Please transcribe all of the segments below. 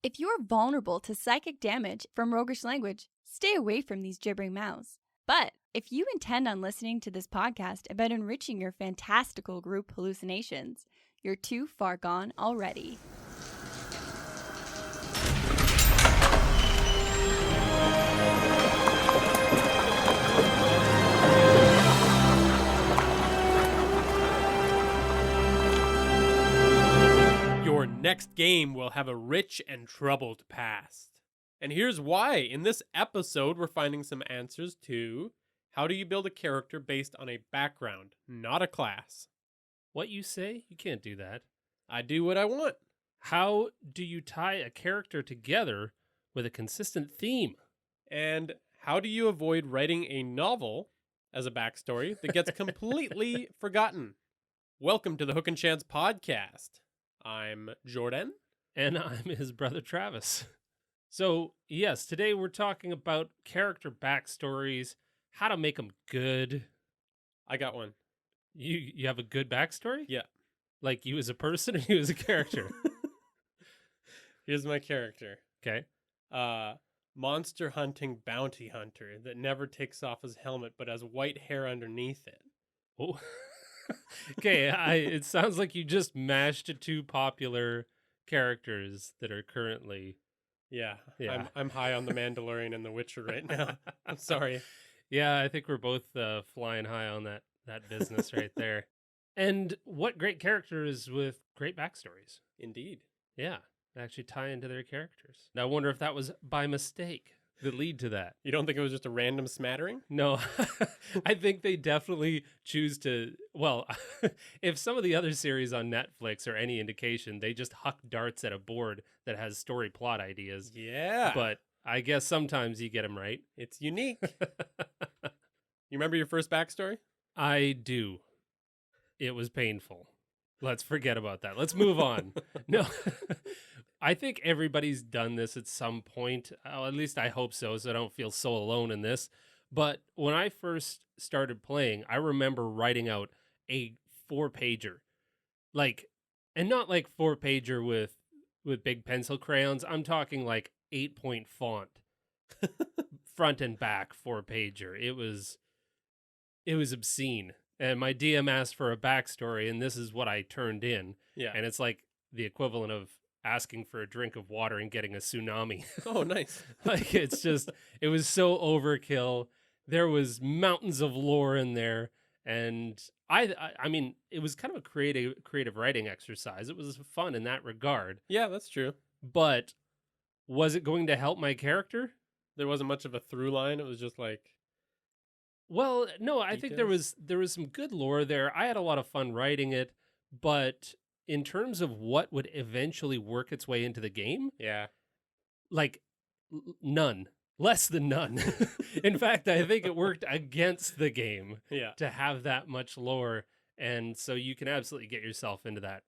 If you're vulnerable to psychic damage from roguish language, stay away from these gibbering mouths. But if you intend on listening to this podcast about enriching your fantastical group hallucinations, you're too far gone already. Your next game will have a rich and troubled past. And here's why. In this episode, we're finding some answers to how do you build a character based on a background, not a class. What you say? You can't do that. I do what I want. How do you tie a character together with a consistent theme? And how do you avoid writing a novel as a backstory that gets completely forgotten? Welcome to the Hook and Chance podcast. I'm Jordan. And I'm his brother Travis. So, yes, today we're talking about character backstories, how to make them good. I got one. You have a good backstory? Yeah. Like you as a person or you as a character? Here's my character. Okay. Monster hunting bounty hunter that never takes off his helmet but has white hair underneath it. Oh. Okay, it sounds like you just mashed two popular characters that are currently... Yeah. Yeah. I'm high on The Mandalorian and The Witcher right now. I'm sorry. Yeah, I think we're both flying high on that business right there. And what great characters with great backstories. Indeed. Yeah, actually tie into their characters. Now, I wonder if that was by mistake that lead to that. You don't think it was just a random smattering? No, I think they definitely choose to. Well, if some of the other series on Netflix are any indication, they just huck darts at a board that has story plot ideas. Yeah. But I guess sometimes you get them right. It's unique. You remember your first backstory? I do. It was painful. Let's forget about that. Let's move on. No, I think everybody's done this at some point. At least I hope so I don't feel so alone in this. But when I first started playing, I remember writing out a 4-pager. And not like 4-pager with big pencil crayons. I'm talking like 8-point font. Front and back 4-pager. It was obscene. And my DM asked for a backstory, and this is what I turned in. Yeah. And it's like the equivalent of asking for a drink of water and getting a tsunami. Oh, nice. Like, it was so overkill. There was mountains of lore in there. And I mean, it was kind of a creative writing exercise. It was fun in that regard. Yeah, that's true. But was it going to help my character? There wasn't much of a through line. It was just like... Well, no, I think there Details? was some good lore there. I had a lot of fun writing it, but in terms of what would eventually work its way into the game, Yeah. like none, less than none. In fact, I think it worked against the game Yeah. to have that much lore, and so you can absolutely get yourself into that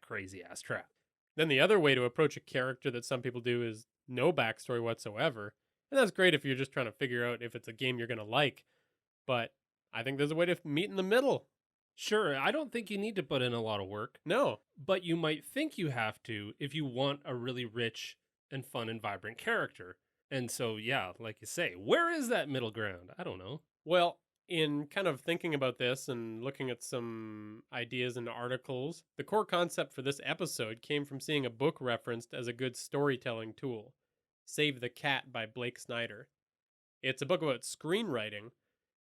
crazy ass trap. Then the other way to approach a character that some people do is no backstory whatsoever. And that's great if you're just trying to figure out if it's a game you're going to like. But I think there's a way to meet in the middle. Sure, I don't think you need to put in a lot of work, No. but you might think you have to if you want a really rich and fun and vibrant character. And so, yeah, like you say, where is that middle ground? I don't know. Well, in kind of thinking about this and looking at some ideas and articles, the core concept for this episode came from seeing a book referenced as a good storytelling tool, Save the Cat by Blake Snyder. It's a book about screenwriting,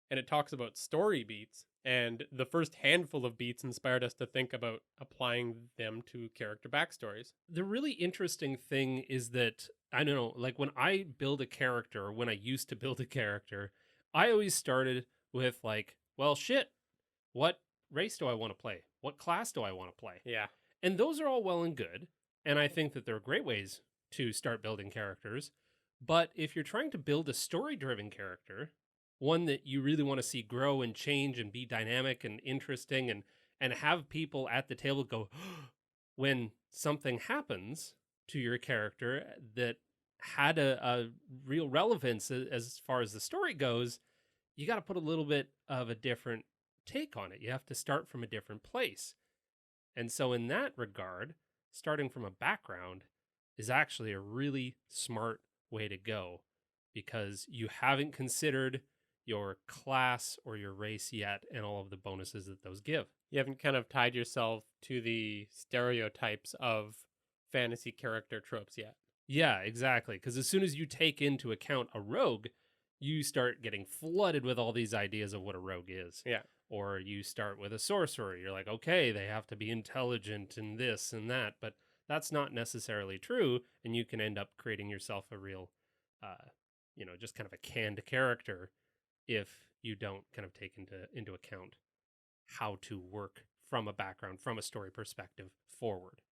and it talks about story beats, and the first handful of beats inspired us to think about applying them to character backstories. The really interesting thing is that, I don't know, like when I build a character, when I used to build a character, I always started with like, well, shit, what race do I want to play? What class do I want to play? Yeah. And those are all well and good. And I think that they're great ways to start building characters. But if you're trying to build a story-driven character, one that you really want to see grow and change and be dynamic and interesting and have people at the table go, when something happens to your character that had a real relevance as far as the story goes, you got to put a little bit of a different take on it. You have to start from a different place. And so in that regard, starting from a background is actually a really smart way to go because you haven't considered your class or your race yet and all of the bonuses that those give. You haven't kind of tied yourself to the stereotypes of fantasy character tropes yet. Yeah, exactly. Because as soon as you take into account a rogue, you start getting flooded with all these ideas of what a rogue is. Yeah. Or you start with a sorcerer. You're like, okay, they have to be intelligent and this and that. But that's not necessarily true. And you can end up creating yourself a real, just kind of a canned character if you don't kind of take into account how to work from a background, from a story perspective forward.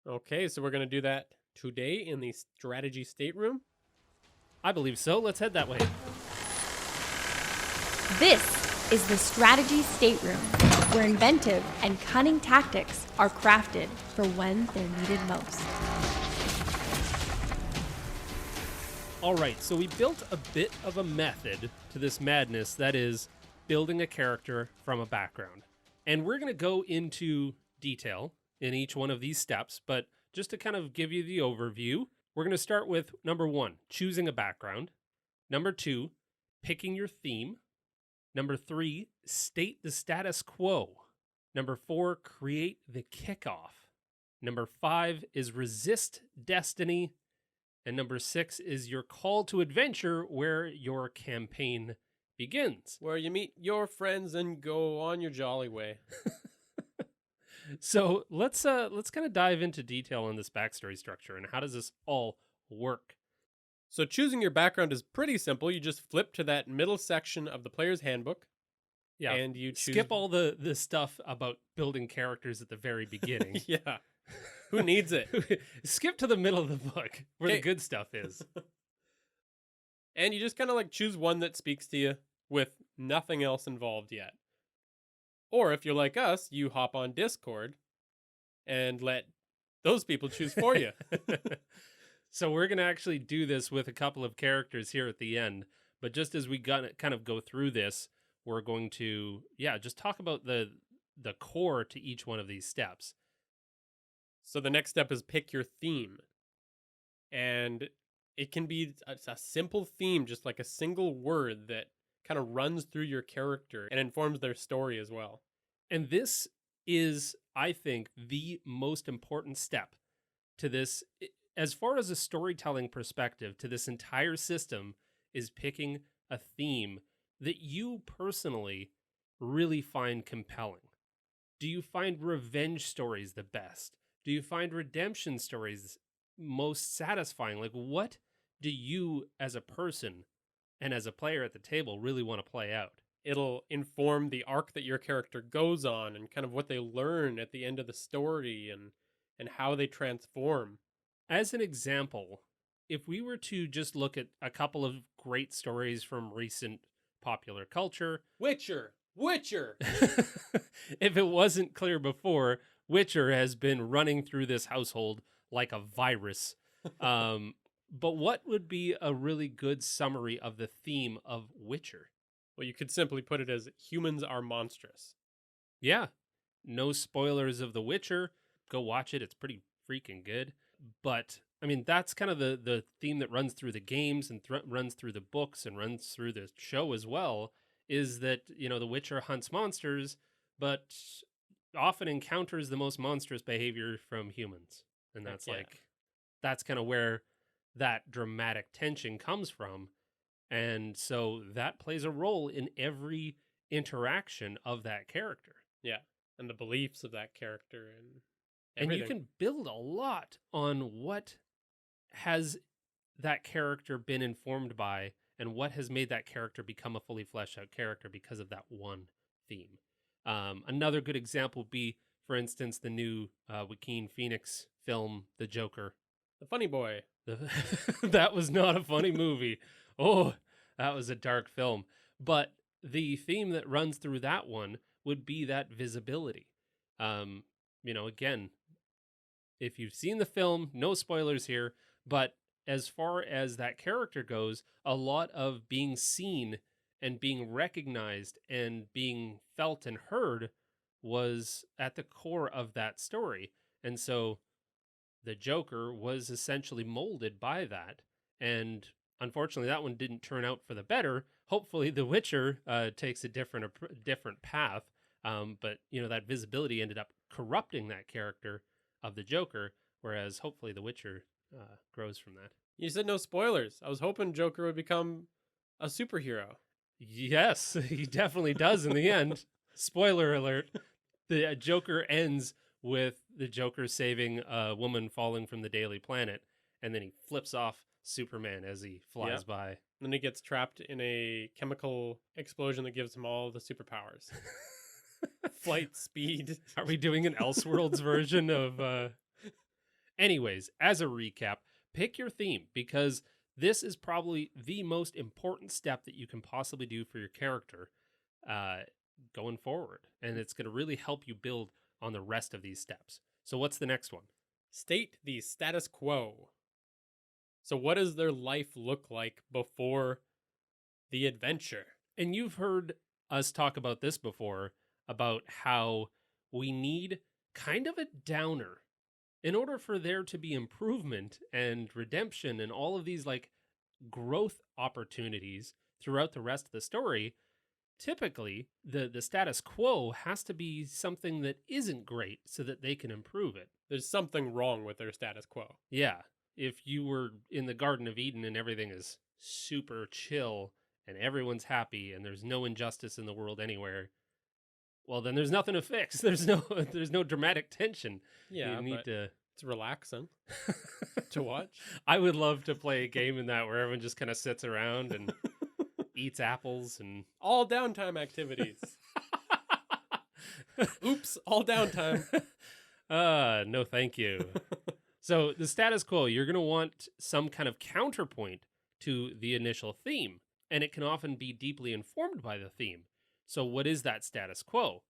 Okay, so we're going to do that today in the strategy stateroom. I believe so. Let's head that way. This is the strategy stateroom, where inventive and cunning tactics are crafted for when they're needed most. All right, so we built a bit of a method to this madness that is building a character from a background. And we're going to go into detail in each one of these steps, but just to kind of give you the overview, we're going to start with number 1, choosing a background. Number 2, picking your theme. Number 3, state the status quo. Number 4, create the kickoff. Number 5 is resist destiny. And number 6 is your call to adventure, where your campaign begins. Where you meet your friends and go on your jolly way. So let's kind of dive into detail on this backstory structure and how does this all work. So choosing your background is pretty simple. You just flip to that middle section of the player's handbook. Yeah, and you choose... skip all the stuff about building characters at the very beginning. Yeah. Who needs it? Skip to the middle of the book where the good stuff is. And you just kind of like choose one that speaks to you with nothing else involved yet. Or if you're like us, you hop on Discord and let those people choose for you. So we're going to actually do this with a couple of characters here at the end. But just as we kind of go through this, we're going to, just talk about the core to each one of these steps. So the next step is pick your theme. And it can be a simple theme, just like a single word that kind of runs through your character and informs their story as well. And this is, I think, the most important step to this, as far as a storytelling perspective, to this entire system, is picking a theme that you personally really find compelling. Do you find revenge stories the best? Do you find redemption stories most satisfying? Like, what do you as a person and as a player at the table really want to play out? It'll inform the arc that your character goes on and kind of what they learn at the end of the story and how they transform. As an example, if we were to just look at a couple of great stories from recent popular culture. Witcher! If it wasn't clear before, Witcher has been running through this household like a virus. But what would be a really good summary of the theme of Witcher? Well, you could simply put it as humans are monstrous. Yeah. No spoilers of The Witcher. Go watch it. It's pretty freaking good. But, I mean, that's kind of the theme that runs through the games and runs through the books and runs through the show as well, is that, The Witcher hunts monsters, but often encounters the most monstrous behavior from humans. And that's that's kind of where that dramatic tension comes from. And so that plays a role in every interaction of that character. Yeah. And the beliefs of that character and everything. And you can build a lot on what has that character been informed by and what has made that character become a fully fleshed out character because of that one theme. Another good example would be, for instance, the new Joaquin Phoenix film, The Joker. The Funny Boy. That was not a funny movie. Oh, that was a dark film. But the theme that runs through that one would be that visibility. Again, if you've seen the film, no spoilers here, but as far as that character goes, a lot of being seen and being recognized and being felt and heard was at the core of that story. And so the Joker was essentially molded by that. And unfortunately, that one didn't turn out for the better. Hopefully, The Witcher takes a different path. But, that visibility ended up corrupting that character of the Joker, whereas hopefully The Witcher grows from that. You said no spoilers. I was hoping Joker would become a superhero. Yes, he definitely does in the end. Spoiler alert. The Joker ends with the Joker saving a woman falling from the Daily Planet, and then he flips off Superman as he flies by. And then he gets trapped in a chemical explosion that gives him all the superpowers. Flight speed. Are we doing an Elseworlds version of... Anyways, as a recap, pick your theme, because this is probably the most important step that you can possibly do for your character going forward. And it's going to really help you build on the rest of these steps. So what's the next one? State the status quo. So what does their life look like before the adventure? And you've heard us talk about this before, about how we need kind of a downer in order for there to be improvement and redemption and all of these like growth opportunities throughout the rest of the story. Typically, the status quo has to be something that isn't great so that they can improve it. There's something wrong with their status quo. Yeah. If you were in the Garden of Eden and everything is super chill and everyone's happy and there's no injustice in the world anywhere, well, then there's nothing to fix. There's no dramatic tension. Yeah, you need to. It's relaxing to watch. I would love to play a game in that where everyone just kind of sits around and eats apples and all downtime activities. Oops, all downtime. No, thank you. So the status quo, you're going to want some kind of counterpoint to the initial theme, and it can often be deeply informed by the theme. So what is that status quo?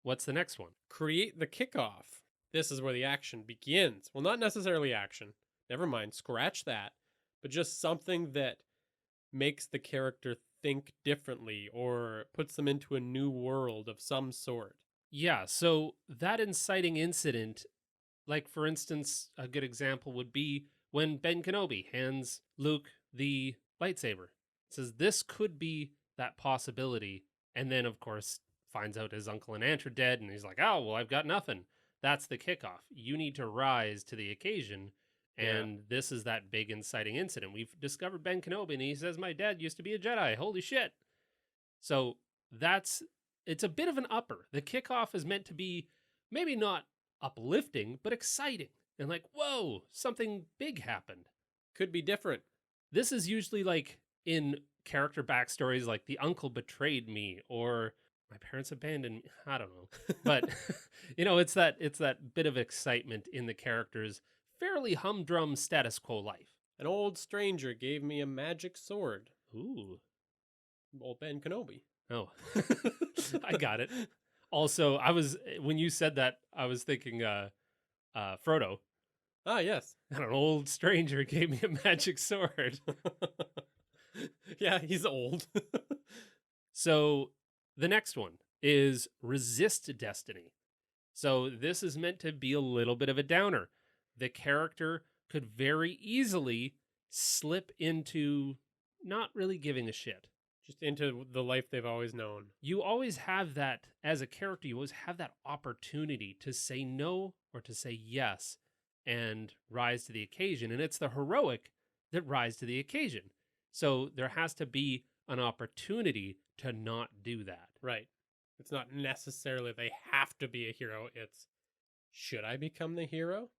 What's the next one? Create the kickoff. This is where the action begins. Well, not necessarily action. Never mind, scratch that. But just something that makes the character think differently or puts them into a new world of some sort. Yeah, so that inciting incident, like for instance, a good example would be when Ben Kenobi hands Luke the lightsaber. It says this could be that possibility. And then, of course, finds out his uncle and aunt are dead, and he's like, oh, well, I've got nothing. That's the kickoff. You need to rise to the occasion, and this is that big inciting incident. We've discovered Ben Kenobi, and he says, my dad used to be a Jedi. Holy shit. So it's a bit of an upper. The kickoff is meant to be maybe not uplifting, but exciting. And like, whoa, something big happened. Could be different. This is usually like in character backstories like the uncle betrayed me or my parents abandoned me. I don't know. But it's that bit of excitement in the character's fairly humdrum status quo life. An old stranger gave me a magic sword. Ooh. Old Ben Kenobi. Oh. I got it. Also, when you said that, I was thinking Frodo. Ah, yes. And an old stranger gave me a magic sword. Yeah, he's old. So the next one is resist destiny. So this is meant to be a little bit of a downer. The character could very easily slip into not really giving a shit. Just into the life they've always known. You always have that, as a character, you always have that opportunity to say no or to say yes and rise to the occasion. And it's the heroic that rise to the occasion. So there has to be an opportunity to not do that. Right. It's not necessarily they have to be a hero. It's, should I become the hero?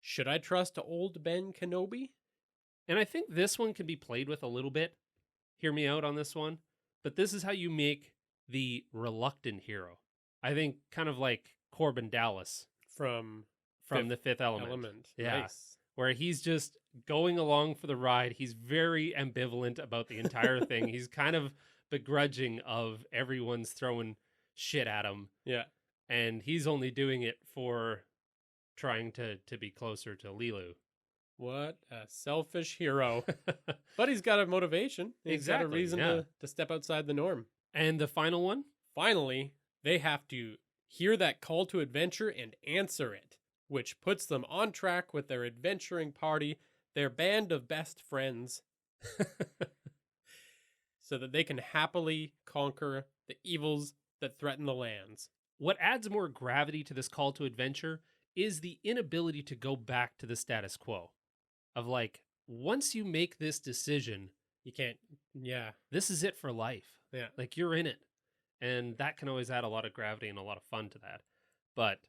Should I trust old Ben Kenobi? And I think this one can be played with a little bit. Hear me out on this one. But this is how you make the reluctant hero. I think kind of like Corbin Dallas from The Fifth Element. Yeah. Nice. Where he's just going along for the ride. He's very ambivalent about the entire thing. He's kind of begrudging of everyone's throwing shit at him. Yeah. And he's only doing it for trying to be closer to Lilu. What a selfish hero. But he's got a motivation. He's got a reason to step outside the norm. And the final one? Finally, they have to hear that call to adventure and answer it. which puts them on track with their adventuring party, their band of best friends, so that they can happily conquer the evils that threaten the lands. What adds more gravity to this call to adventure is the inability to go back to the status quo. Of like, once you make this decision, You can't, yeah. this is it for life. Yeah. Like, you're in it. And that can always add a lot of gravity and a lot of fun to that. But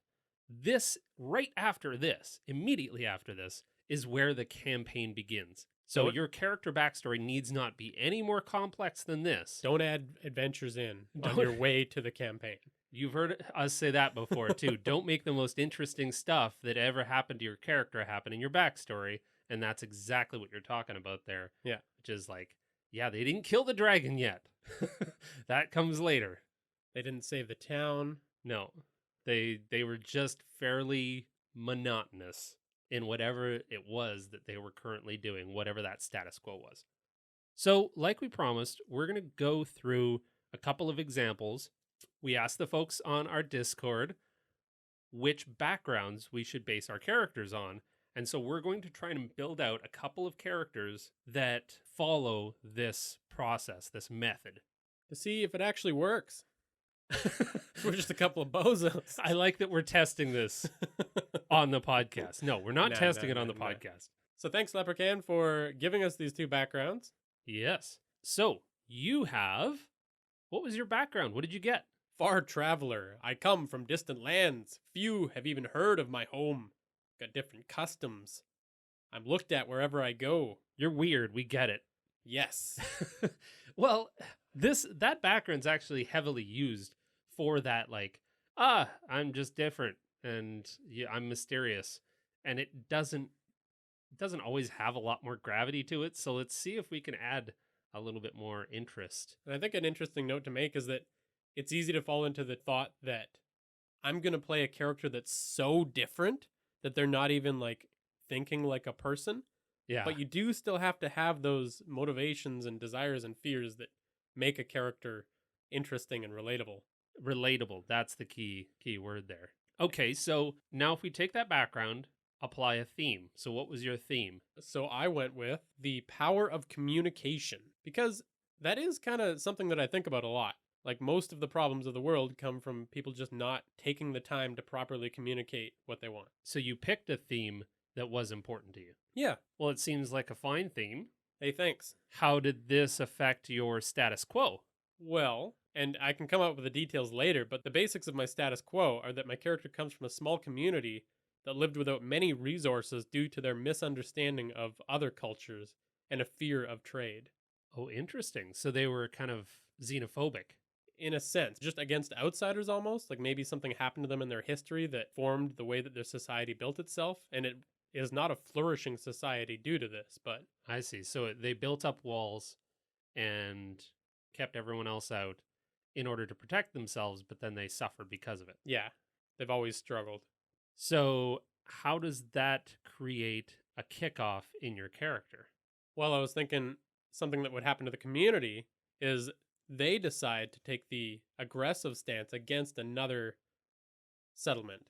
this, right after this, immediately after this, is where the campaign begins. So Don't- your character backstory needs not be any more complex than this. Don't add adventures in on Don't- your way to the campaign. You've heard us say that before, too. Don't make the most interesting stuff that ever happened to your character happen in your backstory. And that's exactly what you're talking about there. Yeah. Which is like, yeah, they didn't kill the dragon yet. That comes later. They didn't save the town. No, they were just fairly monotonous in whatever it was that they were currently doing, whatever that status quo was. So, like we promised, we're going to go through a couple of examples. We asked the folks on our Discord which backgrounds we should base our characters on. And so we're going to try and build out a couple of characters that follow this process, this method. To see if it actually works. We're just a couple of bozos. I like that we're testing this on the podcast. No, we're not No, testing no, it on no, the no. podcast. So thanks, Leprechaun, for giving us these two backgrounds. Yes. So you have, what was your background? What did you get? Far traveler, I come from distant lands. Few have even heard of my home. Got different customs. I'm looked at wherever I go. You're weird. We get it. Yes. Well, that background's actually heavily used for that, like, I'm just different and yeah, I'm mysterious. And it doesn't always have a lot more gravity to it. So let's see if we can add a little bit more interest. And I think an interesting note to make is that it's easy to fall into the thought that I'm going to play a character that's so different that they're not even like thinking like a person. Yeah. But you do still have to have those motivations and desires and fears that make a character interesting and relatable. Relatable. That's the key word there. Okay, so now if we take that background, apply a theme. So what was your theme? So I went with the power of communication because that is kind of something that I think about a lot. Like most of the problems of the world come from people just not taking the time to properly communicate what they want. So you picked a theme that was important to you. Yeah. Well, it seems like a fine theme. Hey, thanks. How did this affect your status quo? Well, and I can come up with the details later, but the basics of my status quo are that my character comes from a small community that lived without many resources due to their misunderstanding of other cultures and a fear of trade. Oh, interesting. So they were kind of xenophobic. In a sense, just against outsiders almost. Like maybe something happened to them in their history that formed the way that their society built itself. And it is not a flourishing society due to this, but... I see. So they built up walls and kept everyone else out in order to protect themselves, but then they suffered because of it. Yeah, they've always struggled. So how does that create a kickoff in your character? Well, I was thinking something that would happen to the community is they decide to take the aggressive stance against another settlement.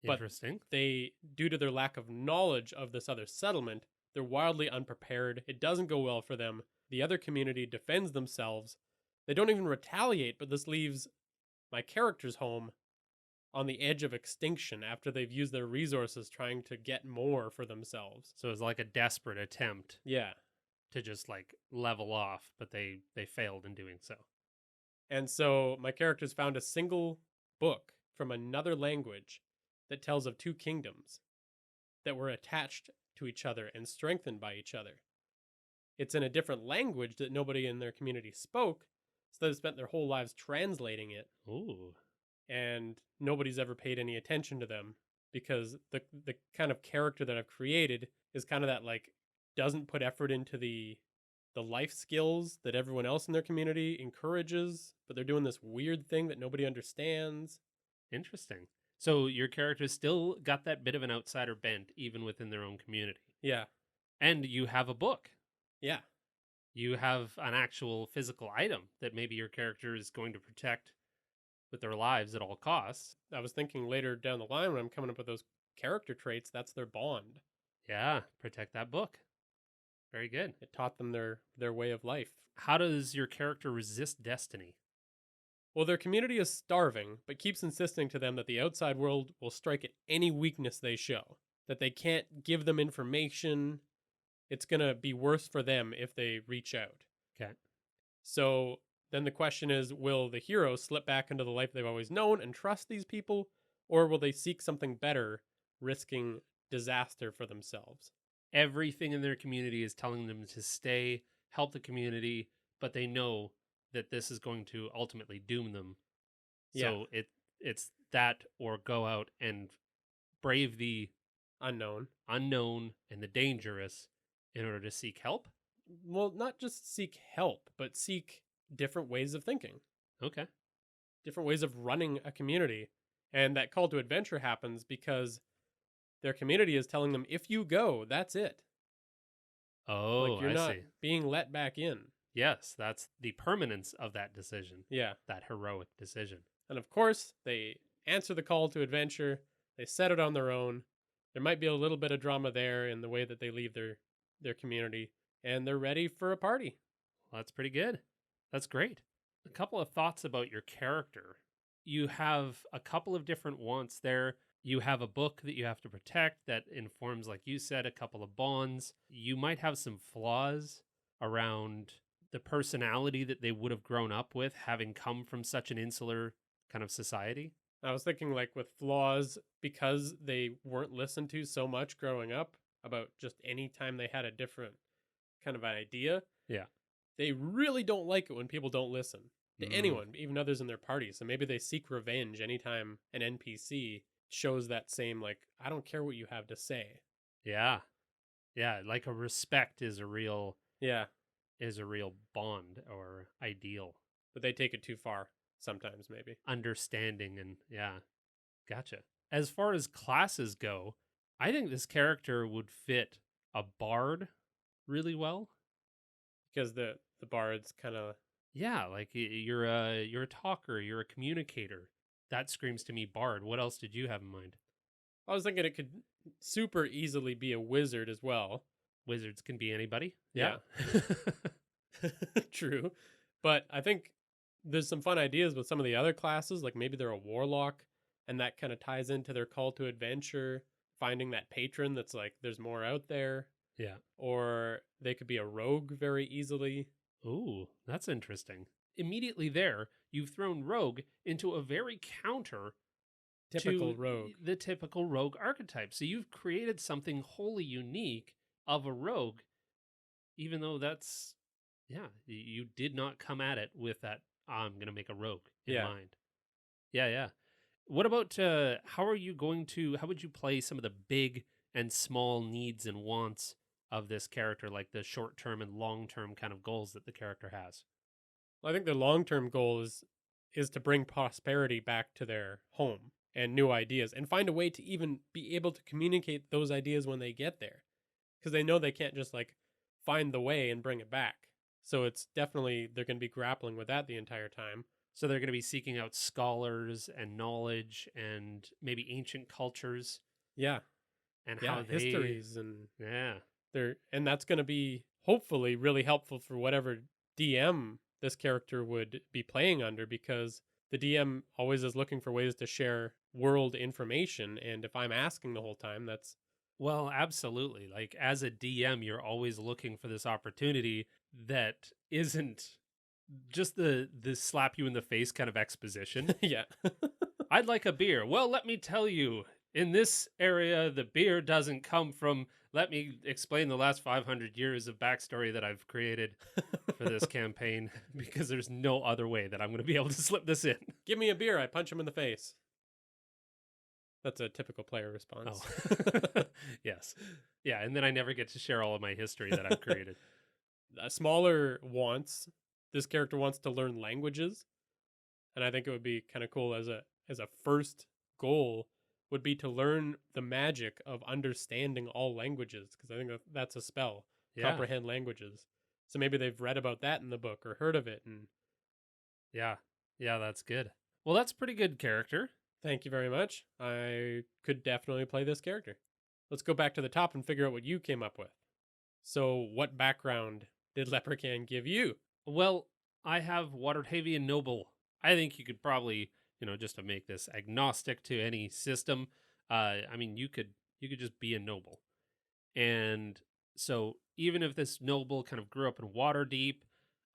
But Interesting. they, due to their lack of knowledge of this other settlement, they're wildly unprepared. It doesn't go well for them. The other community defends themselves. They don't even retaliate, but this leaves my character's home on the edge of extinction after they've used their resources trying to get more for themselves. So it's like a desperate attempt Yeah. to just like level off, but they failed in doing so. And so my characters found a single book from another language that tells of two kingdoms that were attached to each other and strengthened by each other. It's in a different language that nobody in their community spoke, so they've spent their whole lives translating it, Ooh. and nobody's ever paid any attention to them because the kind of character that I've created is kind of that like doesn't put effort into the life skills that everyone else in their community encourages, but they're doing this weird thing that nobody understands. Interesting. So your character still got that bit of an outsider bent even within their own community. Yeah. And you have a book. Yeah. You have an actual physical item that maybe your character is going to protect with their lives at all costs. I was thinking later down the line when I'm coming up with those character traits, that's their bond. Yeah, protect that book. Very good. It taught them their way of life. How does your character resist destiny? Well, their community is starving, but keeps insisting to them that the outside world will strike at any weakness they show, that they can't give them information. It's going to be worse for them if they reach out. Okay. So then the question is, will the hero slip back into the life they've always known and trust these people, or will they seek something better, risking disaster for themselves? Everything in their community is telling them to stay, help the community, but they know that this is going to ultimately doom them. So it's that or go out and brave the Unknown and the dangerous in order to seek help. Well, not just seek help, but seek different ways of thinking, Okay. different ways of running a community. And that call to adventure happens because their community is telling them, if you go, that's it. Oh, Like, you're I not see. being let back in. Yes, that's the permanence of that decision, Yeah. that heroic decision. And of course, they answer the call to adventure. They set it on their own. There might be a little bit of drama there in the way that they leave their community, and they're ready for a party. Well, that's pretty good. That's great. A couple of thoughts about your character. You have a couple of different wants there. You have a book that you have to protect that informs, like you said, a couple of bonds. You might have some flaws around the personality that they would have grown up with, having come from such an insular kind of society. I was thinking, like, with flaws, because they weren't listened to so much growing up about just any time they had a different kind of idea. Yeah. They really don't like it when people don't listen to Mm. anyone, even others in their party. So maybe they seek revenge anytime an NPC shows that same, like, I don't care what you have to say. Yeah. Yeah. Like a respect is a real Yeah, bond or ideal. but they take it too far sometimes, maybe. Understanding and yeah. Gotcha. As far as classes go, I think this character would fit a bard really well. Because the bard's kind of, Yeah, like you're a talker, you're a communicator. That screams to me bard. What else did you have in mind? I was thinking it could super easily be a wizard as well. Wizards can be anybody. Yeah. True. But I think there's some fun ideas with some of the other classes, like maybe they're a warlock, and that kind of ties into their call to adventure, finding that patron that's like, there's more out there. Yeah. Or they could be a rogue very easily. Ooh, that's interesting. Immediately there, you've thrown rogue into a very counter Typical to rogue. the typical rogue archetype. So you've created something wholly unique of a rogue, even though that's, yeah, you did not come at it with that, I'm going to make a rogue in mind. Yeah, yeah. What about, how would you play some of the big and small needs and wants of this character, like the short-term and long-term kind of goals that the character has? Well, I think the long-term goal is to bring prosperity back to their home and new ideas and find a way to even be able to communicate those ideas when they get there. Because they know they can't just like find the way and bring it back. So it's definitely, they're going to be grappling with that the entire time. So they're going to be seeking out scholars and knowledge and maybe ancient cultures. Yeah. And Yeah, how they histories and yeah. and that's going to be hopefully really helpful for whatever DM this character would be playing under, because the DM always is looking for ways to share world information, and if I'm asking the whole time, that's Well, absolutely. Like as a DM, you're always looking for this opportunity that isn't just the slap you in the face kind of exposition. yeah. I'd like a beer. Well, let me tell you, in this area, the beer doesn't come from. Let me explain the last 500 years of backstory that I've created for this campaign, because there's no other way that I'm going to be able to slip this in. Give me a beer, I punch him in the face. That's a typical player response. Oh. Yes. Yeah, and then I never get to share all of my history that I've created. Smaller wants, this character wants to learn languages, and I think it would be kind of cool as a first goal would be to learn the magic of understanding all languages, because I think that's a spell. Yeah. Comprehend languages. So maybe they've read about that in the book or heard of it, and Yeah. Yeah, that's good. Well, that's a pretty good character. Thank you very much. I could definitely play this character. Let's go back to the top and figure out what you came up with. So, what background did Leprechaun give you? Well, I have Waterhavian Noble. I think you could probably, just to make this agnostic to any system, I mean, you could just be a noble. And so even if this noble kind of grew up in Waterdeep,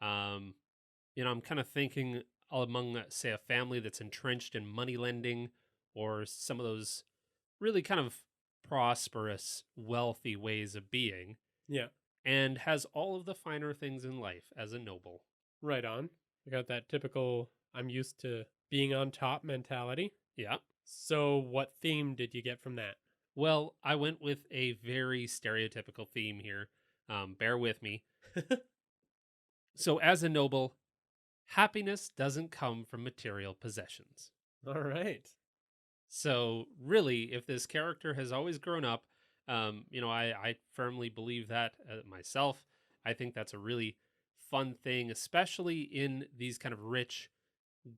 um, I'm kind of thinking among, say, a family that's entrenched in money lending or some of those really kind of prosperous, wealthy ways of being, Yeah, and has all of the finer things in life as a noble. right on. I got that typical I'm used to being on top mentality. Yeah. So, what theme did you get from that? Well, I went with a very stereotypical theme here. Bear with me. So, as a noble, happiness doesn't come from material possessions. All right. So, really, if this character has always grown up, I firmly believe that myself. I think that's a really fun thing, especially in these kind of rich,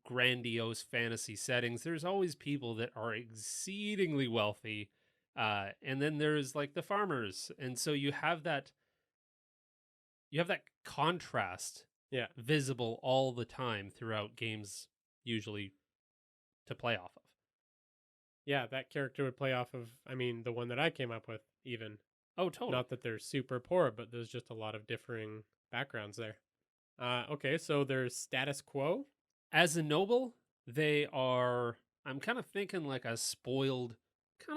grandiose fantasy settings. There's always people that are exceedingly wealthy, and then there's like the farmers, and so you have that contrast Yeah. visible all the time throughout games, usually to play off of. Yeah, that character would play off of, I mean, the one that I came up with, even. Oh, totally. Not that they're super poor, but there's just a lot of differing backgrounds there. Okay, so there's status quo. As a noble, they are, I'm kind of thinking like kind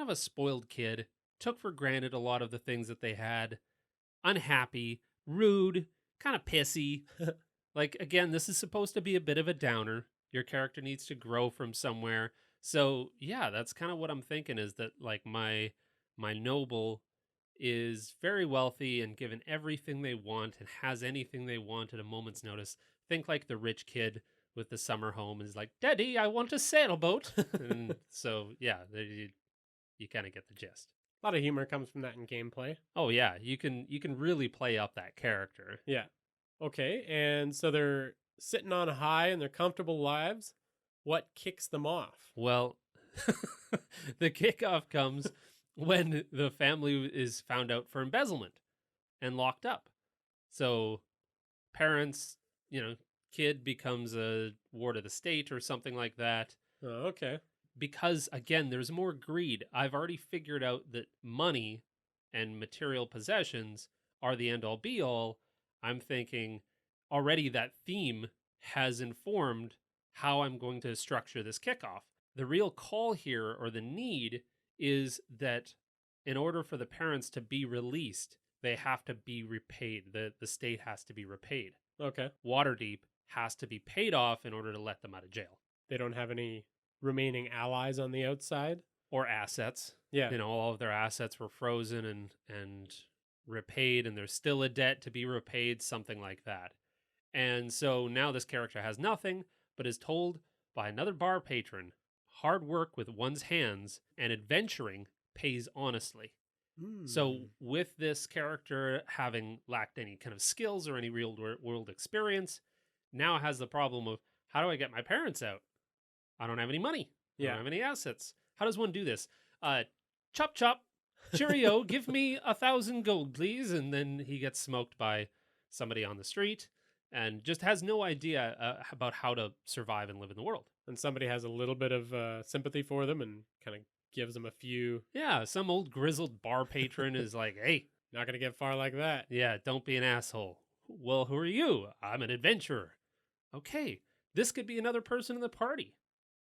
of a spoiled kid, took for granted a lot of the things that they had, unhappy, rude, kind of pissy. Like, again, this is supposed to be a bit of a downer. Your character needs to grow from somewhere. So, yeah, that's kind of what I'm thinking is that like my noble is very wealthy and given everything they want and has anything they want at a moment's notice. Think like the rich kid with the summer home is like, "Daddy, I want a sailboat." And so, yeah, you kind of get the gist. A lot of humor comes from that in gameplay. Oh yeah, you can really play up that character. Yeah. Okay, and so they're sitting on high in their comfortable lives. What kicks them off? Well, the kickoff comes when the family is found out for embezzlement and locked up. So parents, kid becomes a ward of the state or something like that. Oh, okay. Because again, there's more greed. I've already figured out that money and material possessions are the end all be all. I'm thinking already that theme has informed how I'm going to structure this kickoff. The real call here, or the need, is that in order for the parents to be released, they have to be repaid. The state has to be repaid. Okay. Waterdeep has to be paid off in order to let them out of jail. They don't have any remaining allies on the outside. Or assets. Yeah. All of their assets were frozen and repaid, and there's still a debt to be repaid, something like that. And so now this character has nothing, but is told by another bar patron, hard work with one's hands and adventuring pays honestly. So with this character having lacked any kind of skills or any real world experience, now has the problem of, how do I get my parents out? I don't have any money. I don't have any assets. How does one do this? Chop chop, cheerio, give me 1,000 gold, please. And then he gets smoked by somebody on the street and just has no idea about how to survive and live in the world. And somebody has a little bit of sympathy for them and kind of gives them a few. Yeah, some old grizzled bar patron is like, "Hey, not going to get far like that." Yeah, don't be an asshole. Well, who are you? I'm an adventurer. Okay, this could be another person in the party.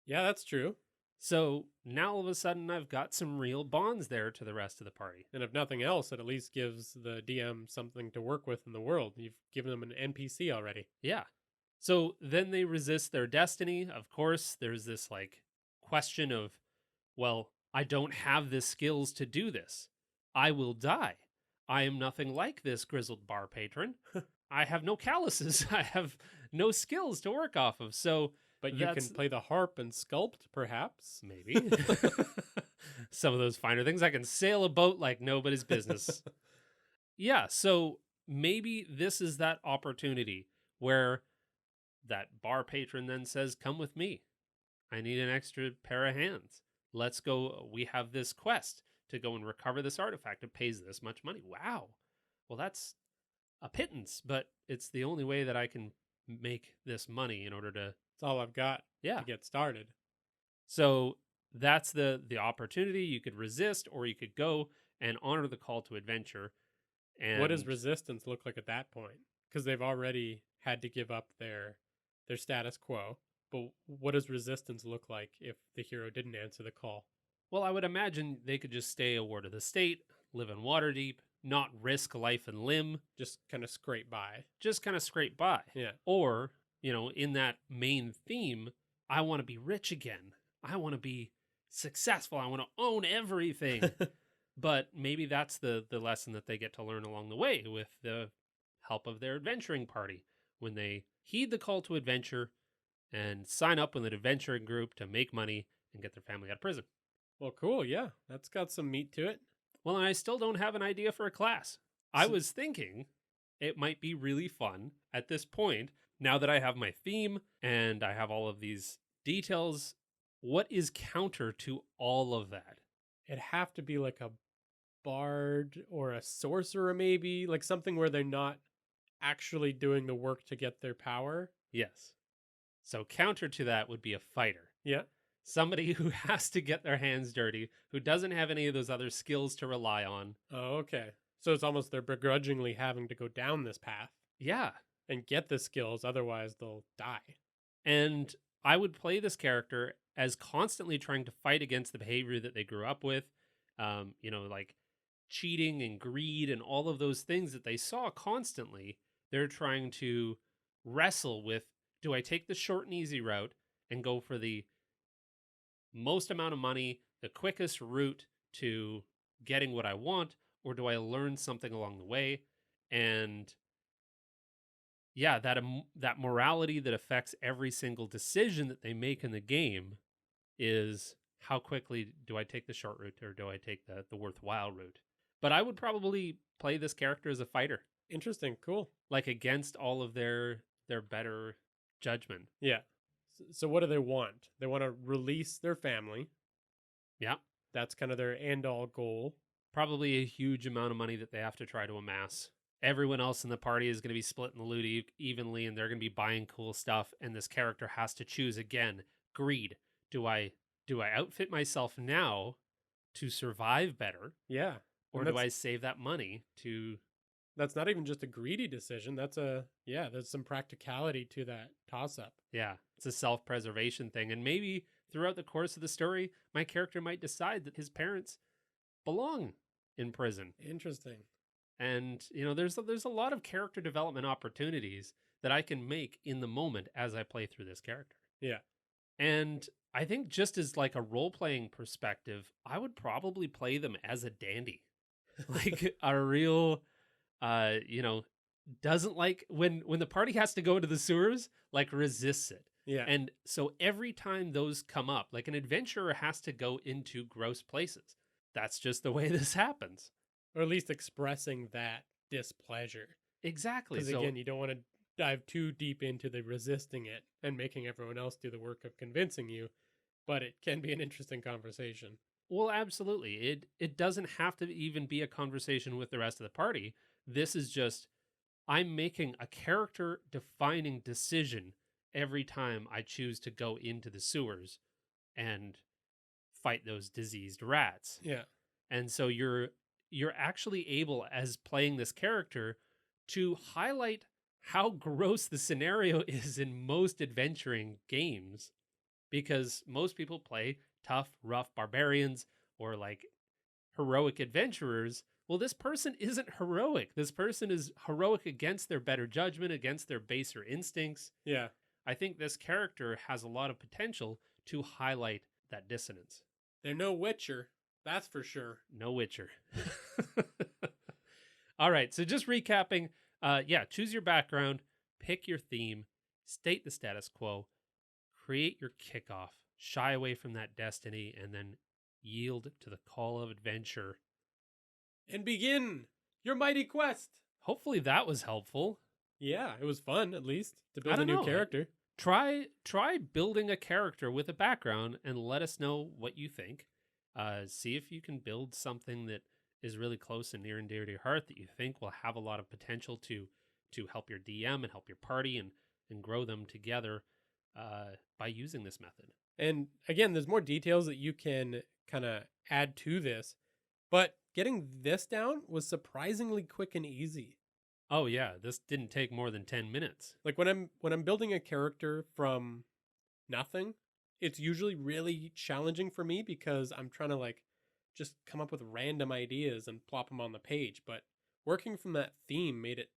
Yeah, that's true. So now all of a sudden I've got some real bonds there to the rest of the party. And if nothing else, it at least gives the DM something to work with in the world. You've given them an NPC already. Yeah. So then they resist their destiny. Of course, there's this like question of, well, I don't have the skills to do this. I will die. I am nothing like this grizzled bar patron. I have no calluses. I have no skills to work off of. So, but you can play the harp and sculpt, perhaps. Maybe. Some of those finer things. I can sail a boat like nobody's business. Yeah, so maybe this is that opportunity where that bar patron then says, come with me. I need an extra pair of hands. Let's go. We have this quest to go and recover this artifact. It pays this much money. Wow. Well, that's a pittance, but it's the only way that I can make this money in order to, It's all I've got yeah. to get started. So that's the opportunity. You could resist, or you could go and honor the call to adventure. And What does resistance look like at that point? Because they've already had to give up their status quo. But what does resistance look like if the hero didn't answer the call? Well, I would imagine they could just stay a ward of the state, live in Waterdeep, not risk life and limb, Just kind of scrape by. just kind of scrape by. Yeah. Or, in that main theme, I want to be rich again. I want to be successful. I want to own everything. But maybe that's the lesson that they get to learn along the way with the help of their adventuring party when they heed the call to adventure and sign up with an adventuring group to make money and get their family out of prison. Well, cool. Yeah. That's got some meat to it. Well, and I still don't have an idea for a class. I was thinking it might be really fun at this point, now that I have my theme and I have all of these details. What is counter to all of that? It'd have to be like a bard or a sorcerer, maybe, like something where they're not actually doing the work to get their power. Yes. So counter to that would be a fighter. Yeah. Somebody who has to get their hands dirty, who doesn't have any of those other skills to rely on. Oh, okay. So it's almost they're begrudgingly having to go down this path Yeah. and get the skills, otherwise they'll die. And I would play this character as constantly trying to fight against the behavior that they grew up with, like cheating and greed and all of those things that they saw constantly. They're trying to wrestle with, do I take the short and easy route and go for the most amount of money, the quickest route to getting what I want, or do I learn something along the way? And yeah, that morality that affects every single decision that they make in the game is how quickly do I take the short route or do I take the worthwhile route? But I would probably play this character as a fighter, Interesting. Cool. like against all of their better judgment. Yeah. So what do they want? They want to release their family. Yeah. That's kind of their end all goal. Probably a huge amount of money that they have to try to amass. Everyone else in the party is going to be splitting the loot evenly, and they're going to be buying cool stuff. And this character has to choose again. Greed. Do I outfit myself now to survive better, Yeah. or And do that's- I save that money to? That's not even just a greedy decision. There's some practicality to that toss up. Yeah, it's a self-preservation thing, and maybe throughout the course of the story, my character might decide that his parents belong in prison. Interesting. And there's a lot of character development opportunities that I can make in the moment as I play through this character. Yeah. And I think just as like a role-playing perspective, I would probably play them as a dandy. Like a real doesn't like when the party has to go into the sewers, like resists it. Yeah. And so every time those come up, like an adventurer has to go into gross places. That's just the way this happens. Or at least expressing that displeasure. Exactly. Because So again, you don't want to dive too deep into the resisting it and making everyone else do the work of convincing you. But it can be an interesting conversation. well, absolutely. It doesn't have to even be a conversation with the rest of the party. This is just I'm making a character defining decision every time I choose to go into the sewers and fight those diseased rats. Yeah. And so you're actually able, as playing this character, to highlight how gross the scenario is in most adventuring games, because most people play tough, rough barbarians or like heroic adventurers. Well, this person isn't heroic. This person is heroic against their better judgment, against their baser instincts. Yeah. I think this character has a lot of potential to highlight that dissonance. They're no Witcher. That's for sure. No Witcher. All right, so just recapping. Choose your background, pick your theme, state the status quo, create your kickoff, shy away from that destiny, and then yield to the call of adventure. And begin your mighty quest. Hopefully that was helpful. Yeah, it was fun, at least, to I build a don't new know. character. try building a character with a background and let us know what you think. See if you can build something that is really close and near and dear to your heart that you think will have a lot of potential to help your DM and help your party and grow them together by using this method. And again, there's more details that you can kind of add to this, but getting this down was surprisingly quick and easy. Oh yeah, this didn't take more than 10 minutes. Like when I'm building a character from nothing, it's usually really challenging for me because I'm trying to like just come up with random ideas and plop them on the page, but working from that theme made it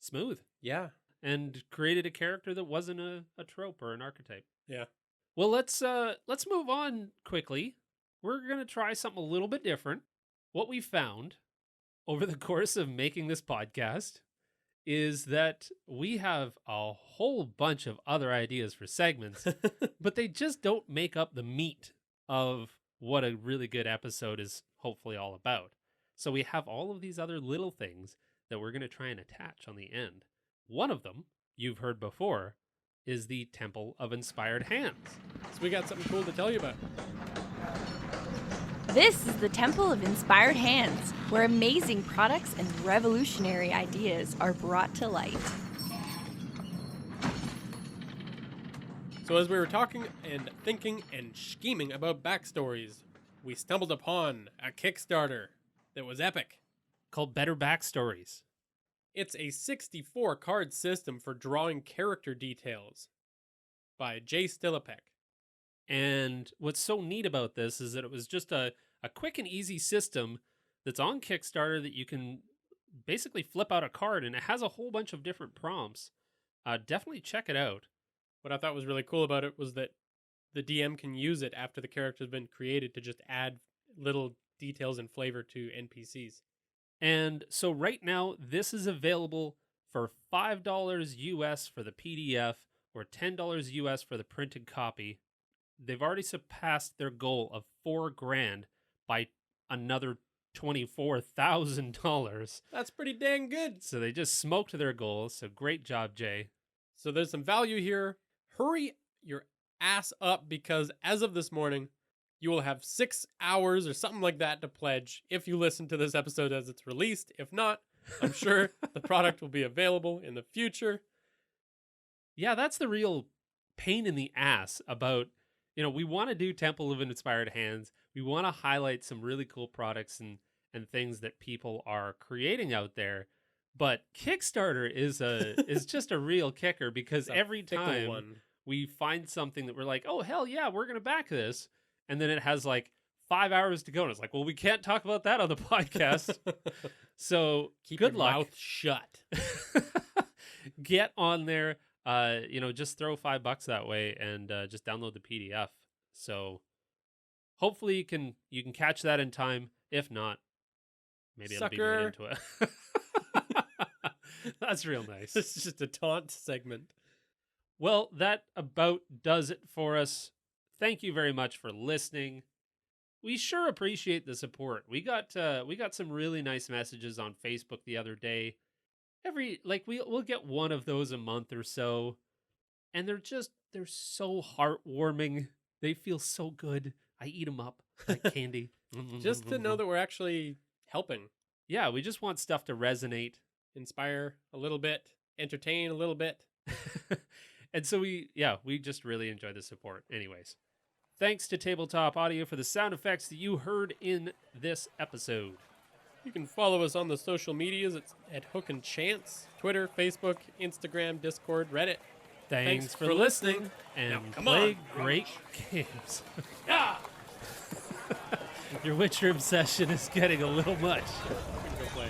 smooth. Yeah. And created a character that wasn't a trope or an archetype. Yeah. Well, let's move on quickly. We're going to try something a little bit different. What we found over the course of making this podcast is that we have a whole bunch of other ideas for segments, but they just don't make up the meat of what a really good episode is hopefully all about. So we have all of these other little things that we're going to try and attach on the end. One of them, you've heard before, is the Temple of Inspired Hands. So we got something cool to tell you about. This is the Temple of Inspired Hands, where amazing products and revolutionary ideas are brought to light. So as we were talking and thinking and scheming about Backstories, we stumbled upon a Kickstarter that was epic. Called Better Backstories. It's a 64 card system for drawing character details by Jay Stilipek. And what's so neat about this is that it was just a quick and easy system that's on Kickstarter that you can basically flip out a card, and it has a whole bunch of different prompts. Definitely check it out. What I thought was really cool about it was that the DM can use it after the character's been created to just add little details and flavor to NPCs. And so right now, this is available for $5 US for the PDF or $10 US for the printed copy. They've already surpassed their goal of $4,000 by another $24,000. That's pretty dang good. So they just smoked their goals. So great job, Jay. So there's some value here. Hurry your ass up because as of this morning, you will have 6 hours or something like that to pledge if you listen to this episode as it's released. If not, I'm sure the product will be available in the future. Yeah, that's the real pain in the ass about, we want to do Temple of Inspired Hands. We want to highlight some really cool products and things that people are creating out there. But Kickstarter is just a real kicker because every time we find something that we're like, oh, hell yeah, we're going to back this. And then it has like 5 hours to go. And it's like, well, we can't talk about that on the podcast. So keep good your luck. Mouth shut. Get on there. Just throw $5 that way and just download the PDF. So hopefully you can catch that in time. If not, maybe it'll be right into it. That's real nice. This is just a taunt segment. Well, that about does it for us. Thank you very much for listening. We sure appreciate the support. We got some really nice messages on Facebook the other day. We'll get one of those a month or so, and they're so heartwarming. They feel so good. I eat them up like candy. Just to know that we're actually helping. Yeah, we just want stuff to resonate, inspire a little bit, entertain a little bit. And so we just really enjoy the support. Anyways, thanks to Tabletop Audio for the sound effects that you heard in this episode. You can follow us on the social medias at Hook and Chance, Twitter, Facebook, Instagram, Discord, Reddit. Thanks for listening and play great games. Yeah! Your Witcher obsession is getting a little much. We can go play.